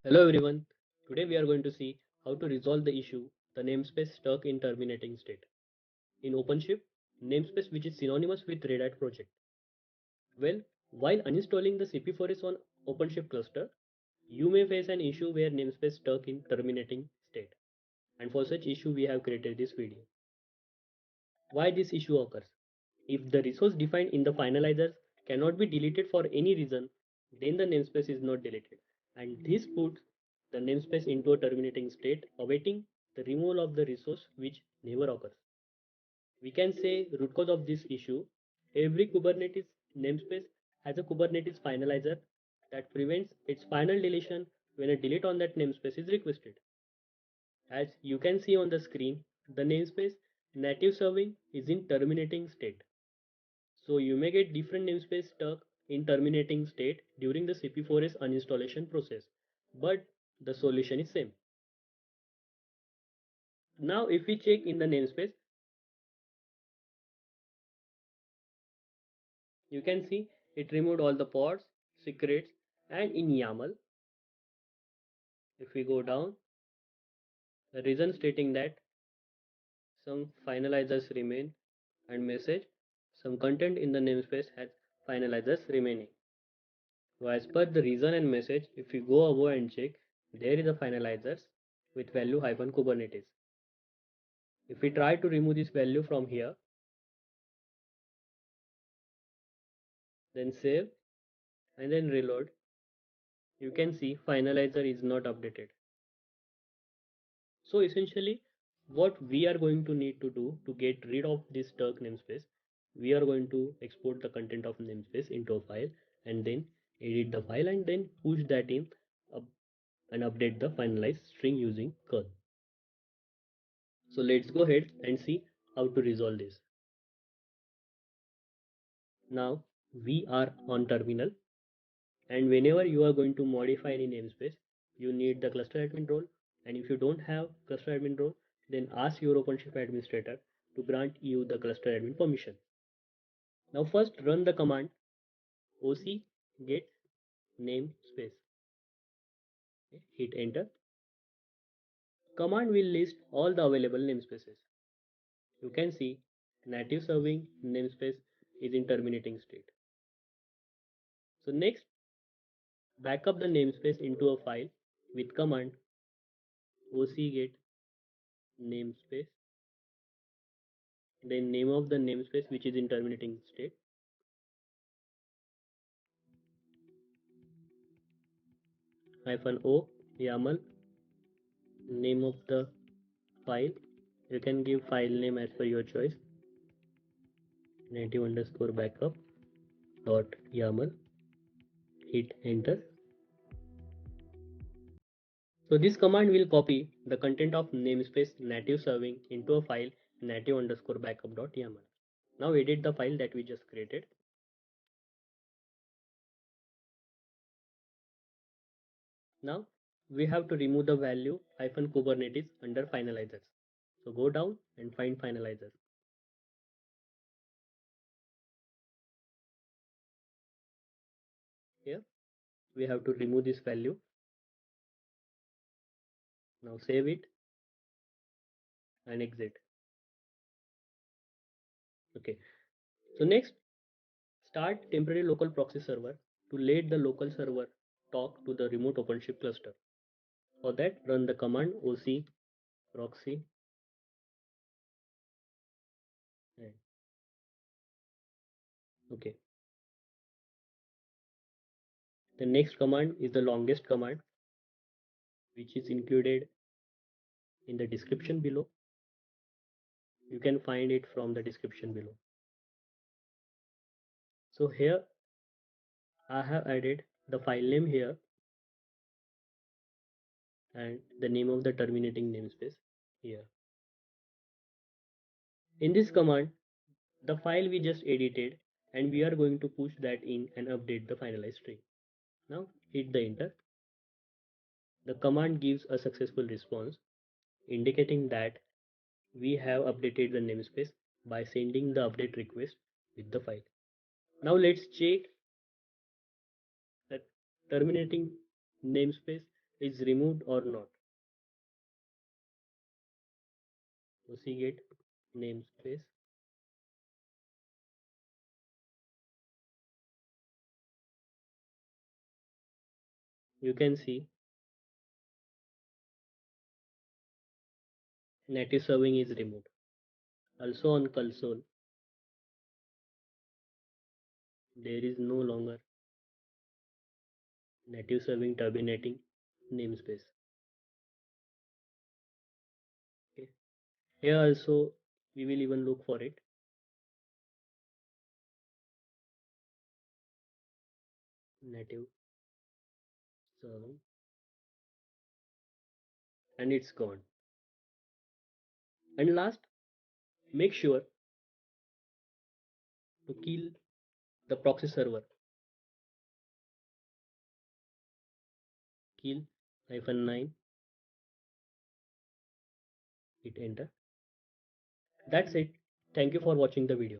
Hello everyone. Today we are going to see how to resolve the issue the namespace stuck in terminating state. In OpenShift, namespace which is synonymous with Red Hat project. Well, while uninstalling the CP4S on OpenShift cluster, you may face an issue where namespace stuck in terminating state. And for such issue we have created this video. Why this issue occurs? If the resource defined in the finalizer cannot be deleted for any reason, then the namespace is not deleted. And this puts the namespace into a terminating state, awaiting the removal of the resource which never occurs. We can say root cause of this issue. Every Kubernetes namespace has a Kubernetes finalizer that prevents its final deletion when a delete on that namespace is requested. As you can see on the screen, the namespace native serving is in terminating state. So you may get different namespace stuck in terminating state during the CP4S uninstallation process, but the solution is same. Now if we check in the namespace, you can see it removed all the pods, secrets, and in YAML, if we go down, the reason stating that some finalizers remain and message some content in the namespace has finalizers remaining. So as per the reason and message, if we go above and check, there is a finalizers with value hyphen Kubernetes. If we try to remove this value from here, then save and then reload, you can see finalizer is not updated. So essentially what we are going to need to do to get rid of this stuck namespace, we are going to export the content of namespace into a file and then edit the file and then push that in and update the finalized string using curl. So let's go ahead and see how to resolve this. Now we are on terminal, and whenever you are going to modify any namespace, you need the cluster admin role, and if you don't have cluster admin role, then ask your OpenShift administrator to grant you the cluster admin permission. Now first run the command oc get namespace. Okay, hit enter. Command will list all the available namespaces. You can see native serving namespace is in terminating state. So next, backup the namespace into a file with command oc get namespace, then name of the namespace which is in terminating state, -o YAML, name of the file. You can give file name as per your choice, native underscore backup dot YAML, hit enter. So this command will copy the content of namespace native serving into a file native underscore backup dot YAML. Now edit the file that we just created. Now we have to remove the value -Kubernetes under finalizers. So go down and find finalizers. Here we have to remove this value. Now save it and exit. Okay. So next, start temporary local proxy server to let the local server talk to the remote OpenShift cluster. For that, run the command oc proxy. Okay. The next command is the longest command, which is included in the description below. You can find it from the description below. So here I have added the file name here and the name of the terminating namespace here. In this command, the file we just edited, and we are going to push that in and update the finalized string. Now hit the enter. The command gives a successful response indicating that we have updated the namespace by sending the update request with the file. Now let's check that terminating namespace is removed or not. Proceed namespace. You can see native serving is removed. Also on console, there is no longer native serving terminating namespace. Okay. Here also we will even look for it. Native serving, and it's gone. And last, make sure to kill the proxy server. Kill -9, hit enter. That's it. Thank you for watching the video.